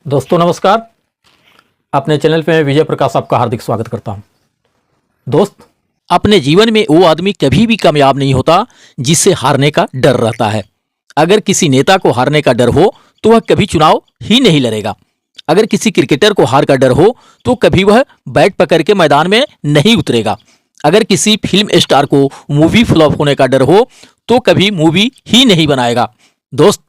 दोस्तों नमस्कार। अपने चैनल पे मैं विजय प्रकाश आपका हार्दिक स्वागत करता हूं। दोस्त, अपने जीवन में वो आदमी कभी भी कामयाब नहीं होता जिससे हारने का डर रहता है। अगर किसी नेता को हारने का डर हो तो वह कभी चुनाव ही नहीं लड़ेगा। अगर किसी क्रिकेटर को हार का डर हो तो कभी वह बैट पकड़ के मैदान में नहीं उतरेगा। अगर किसी फिल्म स्टार को मूवी फ्लॉप होने का डर हो तो कभी मूवी ही नहीं बनाएगा। दोस्त,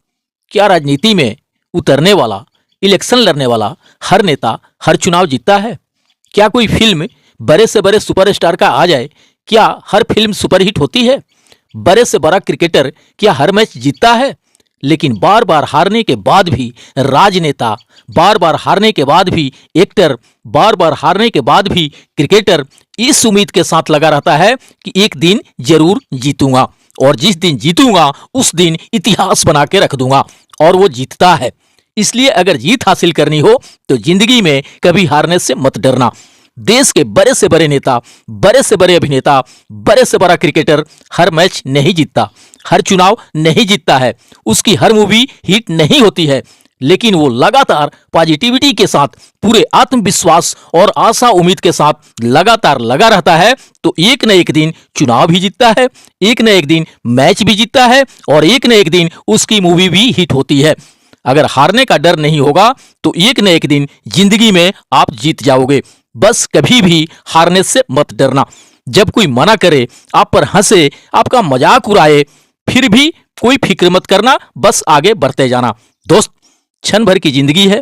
क्या राजनीति में उतरने वाला, इलेक्शन लड़ने वाला हर नेता हर चुनाव जीतता है? क्या कोई फिल्म बड़े से बड़े सुपरस्टार का आ जाए, क्या हर फिल्म सुपरहिट होती है? बड़े से बड़ा क्रिकेटर क्या हर मैच जीतता है? लेकिन बार बार हारने के बाद भी राजनेता, बार बार हारने के बाद भी एक्टर, बार बार हारने के बाद भी क्रिकेटर इस उम्मीद के साथ लगा रहता है कि एक दिन जरूर जीतूंगा, और जिस दिन जीतूंगा उस दिन इतिहास बना के रख दूंगा, और वो जीतता है। इसलिए अगर जीत हासिल करनी हो तो जिंदगी में कभी हारने से मत डरना। देश के बड़े से बड़े नेता, बड़े से बड़े अभिनेता, बड़े से बड़ा क्रिकेटर हर मैच नहीं जीतता, हर चुनाव नहीं जीतता है, उसकी हर मूवी हिट नहीं होती है, लेकिन वो लगातार पॉजिटिविटी के साथ, पूरे आत्मविश्वास और आशा उम्मीद के साथ लगातार लगा रहता है, तो एक न एक दिन चुनाव भी जीतता है, एक न एक दिन मैच भी जीतता है, और एक न एक दिन उसकी मूवी भी हिट होती है। अगर हारने का डर नहीं होगा तो एक न एक दिन जिंदगी में आप जीत जाओगे। बस कभी भी हारने से मत डरना। जब कोई मना करे, आप पर हंसे, आपका मजाक उड़ाए, फिर भी कोई फिक्र मत करना, बस आगे बढ़ते जाना। दोस्त, क्षण भर की जिंदगी है,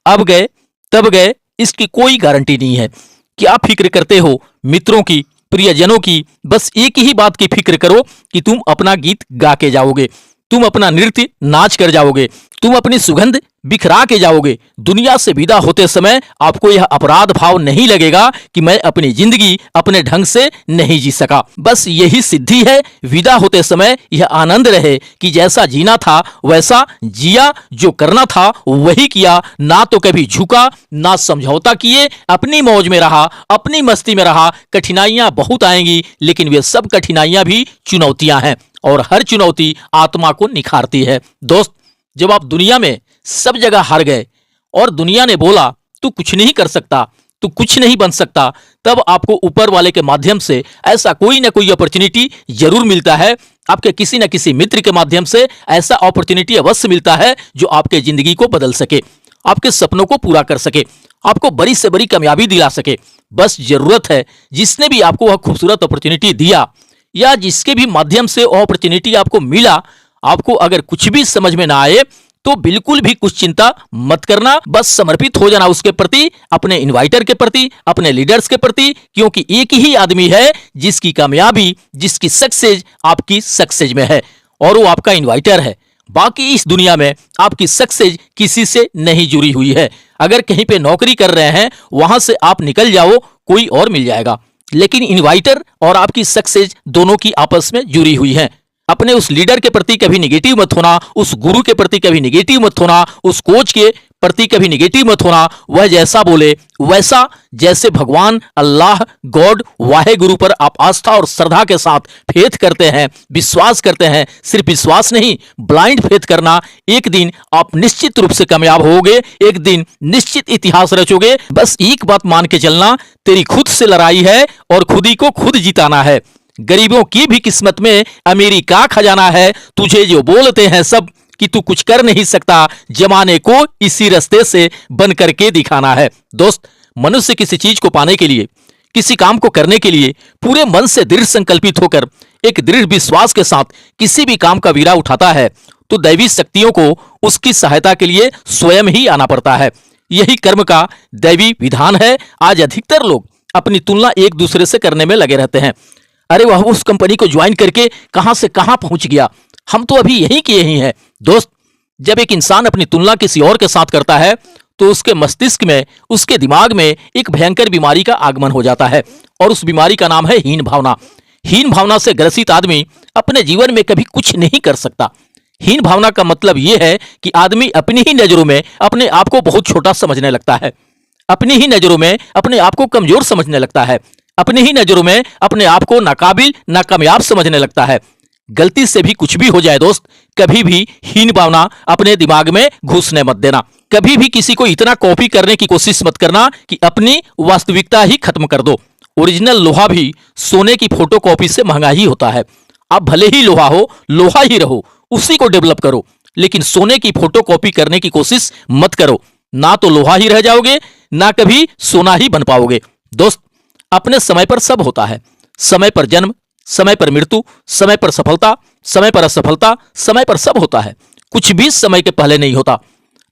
अब गए तब गए, इसकी कोई गारंटी नहीं है। क्या फिक्र करते हो मित्रों की, प्रियजनों की? बस एक ही बात की फिक्र करो कि तुम अपना गीत गा के जाओगे, तुम अपना नृत्य नाच कर जाओगे, तुम अपनी सुगंध बिखरा के जाओगे। दुनिया से विदा होते समय आपको यह अपराध भाव नहीं लगेगा कि मैं अपनी जिंदगी अपने ढंग से नहीं जी सका। बस यही सिद्धि है, विदा होते समय यह आनंद रहे कि जैसा जीना था वैसा जिया, जो करना था वही किया, ना तो कभी झुका ना समझौता किए, अपनी मौज में रहा, अपनी मस्ती में रहा। कठिनाइयां बहुत आएंगी, लेकिन वे सब कठिनाइयां भी चुनौतियां हैं, और हर चुनौती आत्मा को निखारती है। दोस्त, जब आप दुनिया में सब जगह हार गए और दुनिया ने बोला तू कुछ नहीं कर सकता, तू कुछ नहीं बन सकता, तब आपको ऊपर वाले के माध्यम से ऐसा कोई ना कोई अपॉर्चुनिटी जरूर मिलता है। आपके किसी न किसी मित्र के माध्यम से ऐसा अपॉर्चुनिटी अवश्य मिलता है जो आपके जिंदगी को बदल सके, आपके सपनों को पूरा कर सके, आपको बड़ी से बड़ी कामयाबी दिला सके। बस जरूरत है जिसने भी आपको वह खूबसूरत अपॉर्चुनिटी दिया, या जिसके भी माध्यम से वह अपॉर्चुनिटी आपको मिला, आपको अगर कुछ भी समझ में ना आए तो बिल्कुल भी कुछ चिंता मत करना। बस समर्पित हो जाना उसके प्रति, अपने इनवाइटर के प्रति, अपने लीडर्स के प्रति, क्योंकि एक ही आदमी है जिसकी कामयाबी, जिसकी सक्सेस आपकी सक्सेस में है, और वो आपका इनवाइटर है। बाकी इस दुनिया में आपकी सक्सेस किसी से नहीं जुड़ी हुई है। अगर कहीं पे नौकरी कर रहे हैं, वहां से आप निकल जाओ, कोई और मिल जाएगा, लेकिन इनवाइटर और आपकी सक्सेस दोनों की आपस में जुड़ी हुई है। अपने उस लीडर के प्रति कभी निगेटिव मत होना, उस गुरु के प्रति कभी निगेटिव मत होना, उस कोच के प्रति कभी निगेटिव मत होना। वह जैसा बोले वैसा, जैसे भगवान, अल्लाह, गॉड, वाहे गुरु पर आप आस्था और श्रद्धा के साथ फेथ करते हैं, विश्वास करते हैं, सिर्फ विश्वास नहीं, ब्लाइंड फेथ करना, एक दिन आप निश्चित रूप से कामयाब होगे, एक दिन निश्चित इतिहास रचोगे। बस एक बात मान के चलना, तेरी खुद से लड़ाई है और खुद ही को खुद जिताना है। गरीबों की भी किस्मत में अमीरी का खजाना है। तुझे जो बोलते हैं सब कि तू कुछ कर नहीं सकता, जमाने को इसी रास्ते से बन करके दिखाना है। दोस्त, मनुष्य किसी चीज को पाने के लिए, किसी काम को करने के लिए पूरे मन से दृढ़ संकल्पित होकर, एक दृढ़ विश्वास के साथ किसी भी काम का बीड़ा उठाता है, तो दैवी शक्तियों को उसकी सहायता के लिए स्वयं ही आना पड़ता है। यही कर्म का दैवी विधान है। आज अधिकतर लोग अपनी तुलना एक दूसरे से करने में लगे रहते हैं। अरे वह उस कंपनी को ज्वाइन करके कहां से कहां पहुंच गया, हम तो अभी यहीं के यहीं हैं। दोस्त, जब एक इंसान अपनी तुलना किसी और के साथ करता है तो उसके मस्तिष्क में, उसके दिमाग में एक भयंकर बीमारी का आगमन हो जाता है, और उस बीमारी का नाम है हीन भावना। हीन भावना से ग्रसित आदमी अपने जीवन में कभी कुछ नहीं कर सकता। हीन भावना का मतलब यह है कि आदमी अपनी ही नजरों में अपने आप को बहुत छोटा समझने लगता है, अपनी ही नजरों में अपने आप को कमजोर समझने लगता है, अपनी ही नजरों में अपने आप को नाकाबिल, नाकामयाब समझने लगता है। गलती से भी कुछ भी हो जाए दोस्त, कभी भी हीन भावना अपने दिमाग में घुसने मत देना। कभी भी किसी को इतना कॉपी करने की कोशिश मत करना कि अपनी वास्तविकता ही खत्म कर दो। ओरिजिनल लोहा भी सोने की फोटोकॉपी से महंगा ही होता है। आप भले ही लोहा हो, लोहा ही रहो, उसी को डेवलप करो, लेकिन सोने की फोटोकॉपी करने की कोशिश मत करो। ना तो लोहा ही रह जाओगे, ना कभी सोना ही बन पाओगे। दोस्त, अपने समय पर सब होता है। समय पर जन्म, समय पर मृत्यु, समय पर सफलता, समय पर असफलता, समय पर सब होता है। कुछ भी समय के पहले नहीं होता।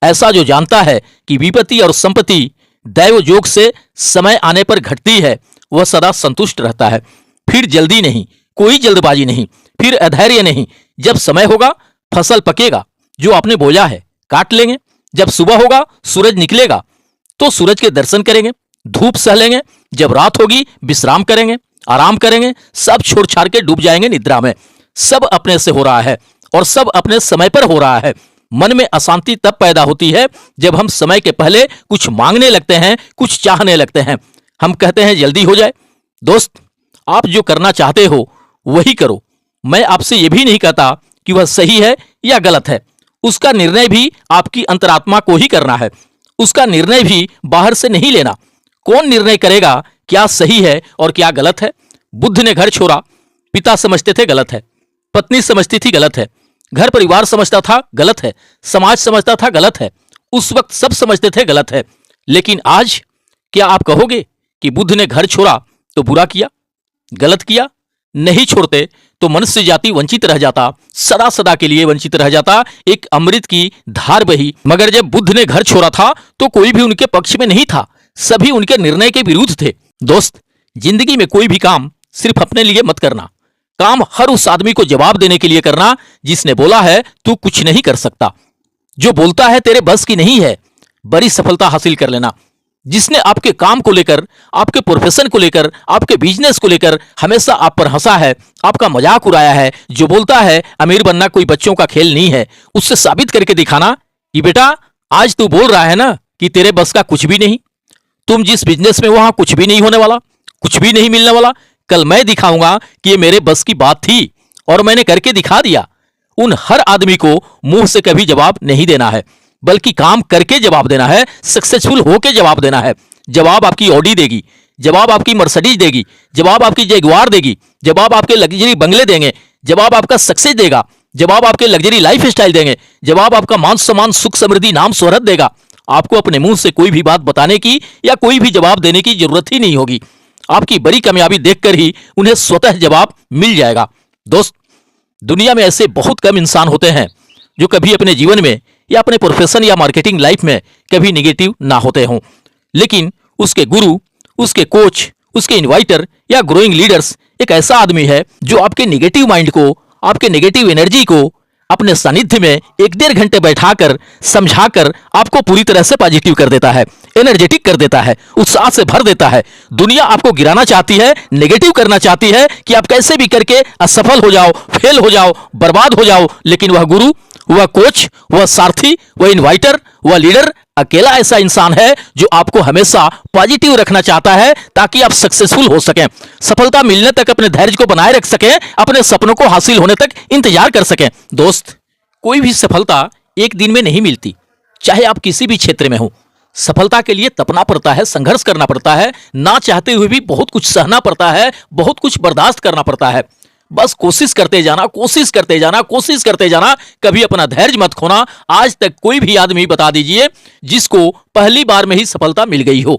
ऐसा जो जानता है कि विपत्ति और संपत्ति दैव योग से समय आने पर घटती है, वह सदा संतुष्ट रहता है। फिर जल्दी नहीं, कोई जल्दबाजी नहीं, फिर अधैर्य नहीं। जब समय होगा फसल पकेगा, जो आपने बोया है काट लेंगे। जब सुबह होगा सूरज निकलेगा तो सूरज के दर्शन करेंगे, धूप सह लेंगे। जब रात होगी विश्राम करेंगे, आराम करेंगे। सब छोड़ छाड़ के डूब जाएंगे निद्रा में। सब अपने से हो रहा है और सब अपने समय पर हो रहा है। मन में अशांति तब पैदा होती है जब हम समय के पहले कुछ मांगने लगते हैं, कुछ चाहने लगते हैं। हम कहते हैं जल्दी हो जाए। दोस्त, आप जो करना चाहते हो वही करो। मैं आपसे यह भी नहीं कहता कि वह सही है या गलत है। उसका निर्णय भी आपकी अंतरात्मा को ही करना है। उसका निर्णय भी बाहर से नहीं लेना। कौन निर्णय करेगा क्या सही है और क्या गलत है? बुद्ध ने घर छोड़ा, पिता समझते थे गलत है, पत्नी समझती थी गलत है, घर परिवार समझता था गलत है, समाज समझता था गलत है। उस वक्त सब समझते थे गलत है। लेकिन आज क्या आप कहोगे कि बुद्ध ने घर छोड़ा तो बुरा किया, गलत किया? नहीं छोड़ते तो मनुष्य जाति वंचित रह जाता, सदा सदा के लिए वंचित रह जाता। एक अमृत की धार बही। मगर जब बुद्ध ने घर छोड़ा था तो कोई भी उनके पक्ष में नहीं था, सभी उनके निर्णय के विरुद्ध थे। दोस्त, जिंदगी में कोई भी काम सिर्फ अपने लिए मत करना। काम हर उस आदमी को जवाब देने के लिए करना जिसने बोला है तू कुछ नहीं कर सकता, जो बोलता है तेरे बस की नहीं है। बड़ी सफलता हासिल कर लेना। जिसने आपके काम को लेकर, आपके प्रोफेशन को लेकर, आपके बिजनेस को लेकर हमेशा आप पर हंसा है, आपका मजाक उड़ाया है, जो बोलता है अमीर बनना कोई बच्चों का खेल नहीं है, उससे साबित करके दिखाना कि बेटा आज तू बोल रहा है ना कि तेरे बस का कुछ भी नहीं। तुम जिस बिजनेस में वहां कुछ भी नहीं होने वाला, कुछ भी नहीं मिलने वाला। कल मैं दिखाऊंगा कि ये मेरे बस की बात थी और मैंने करके दिखा दिया। उन हर आदमी को मुंह से कभी जवाब नहीं देना है, बल्कि काम करके जवाब देना है, सक्सेसफुल होके जवाब देना है। जवाब आपकी ऑडी देगी, जवाब आपकी मर्सिडीज देगी, जवाब आपकी जैगुआर देगी, जवाब आपके लग्जरी बंगले देंगे, जवाब आपका सक्सेस देगा, जवाब आपके लग्जरी लाइफ स्टाइल देंगे, जवाब आपका मान सम्मान सुख समृद्धि नाम शोहरत देगा। आपको अपने मुंह से कोई भी बात बताने की या कोई भी जवाब देने की जरूरत ही नहीं होगी। आपकी बड़ी कामयाबी देखकर ही उन्हें स्वतः जवाब मिल जाएगा। दोस्त, दुनिया में ऐसे बहुत कम इंसान होते हैं जो कभी अपने जीवन में या अपने प्रोफेशन या मार्केटिंग लाइफ में कभी निगेटिव ना होते हों। लेकिन उसके गुरु, उसके कोच, उसके इन्वाइटर या ग्रोइंग लीडर्स एक ऐसा आदमी है जो आपके निगेटिव माइंड को, आपके निगेटिव एनर्जी को अपने सानिध्य में 1-1.5 घंटे बैठाकर समझाकर आपको पूरी तरह से पॉजिटिव कर देता है, एनर्जेटिक कर देता है, उत्साह से भर देता है। दुनिया आपको गिराना चाहती है, नेगेटिव करना चाहती है कि आप कैसे भी करके असफल हो जाओ, फेल हो जाओ, बर्बाद हो जाओ। लेकिन वह गुरु, वह कोच, वह सारथी, वह इन्वाइटर, वह लीडर अकेला ऐसा इंसान है जो आपको हमेशा पॉजिटिव रखना चाहता है ताकि आप सक्सेसफुल हो सकें, सफलता मिलने तक अपने धैर्य को बनाए रख सकें, अपने सपनों को हासिल होने तक इंतजार कर सकें। दोस्त, कोई भी सफलता एक दिन में नहीं मिलती, चाहे आप किसी भी क्षेत्र में हो। सफलता के लिए तपना पड़ता है, संघर्ष करना पड़ता है, ना चाहते हुए भी बहुत कुछ सहना पड़ता है, बहुत कुछ बर्दाश्त करना पड़ता है। बस कोशिश करते जाना, कोशिश करते जाना, कोशिश करते जाना, कभी अपना धैर्य मत खोना। आज तक कोई भी आदमी बता दीजिए जिसको पहली बार में ही सफलता मिल गई हो।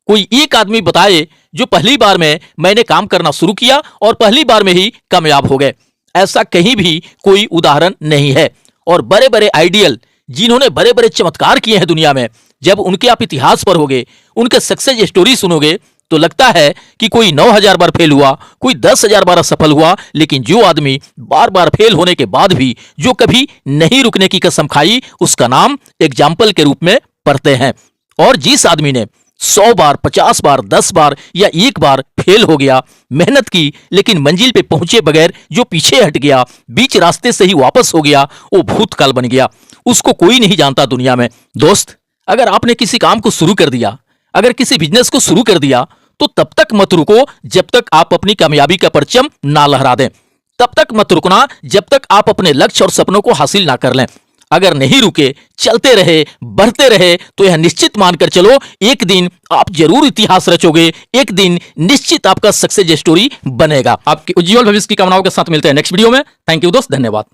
कोई एक आदमी बताए जो पहली बार में मैंने काम करना शुरू किया और पहली बार में ही कामयाब हो गए। ऐसा कहीं भी कोई उदाहरण नहीं है। और बड़े बड़े आइडियल जिन्होंने बड़े बड़े चमत्कार किए हैं दुनिया में, जब उनके आप इतिहास पर होगे, उनके सक्सेस स्टोरी सुनोगे तो लगता है कि कोई 9000 बार फेल हुआ, कोई 10,000 बार असफल हुआ। लेकिन जो आदमी बार बार फेल होने के बाद भी जो कभी नहीं रुकने की कसम खाई, उसका नाम एग्जाम्पल के रूप में पढ़ते हैं। और जिस आदमी ने 100 बार, 50 बार, 10 बार या एक बार फेल हो गया, मेहनत की लेकिन मंजिल पे पहुंचे बगैर जो पीछे हट गया, बीच रास्ते से ही वापस हो गया, वो भूतकाल बन गया। उसको कोई नहीं जानता दुनिया में। दोस्त, अगर आपने किसी काम को शुरू कर दिया, अगर किसी बिजनेस को शुरू कर दिया, तो तब तक मत रुको जब तक आप अपनी कामयाबी का परचम ना लहरा दें। तब तक मत रुकना जब तक आप अपने लक्ष्य और सपनों को हासिल ना कर लें। अगर नहीं रुके, चलते रहे, बढ़ते रहे, तो यह निश्चित मानकर चलो एक दिन आप जरूर इतिहास रचोगे, एक दिन निश्चित आपका सक्सेस स्टोरी बनेगा। आपके उज्जवल भविष्य की कामनाओं के साथ मिलते हैं नेक्स्ट वीडियो में। थैंक यू दोस्त, धन्यवाद।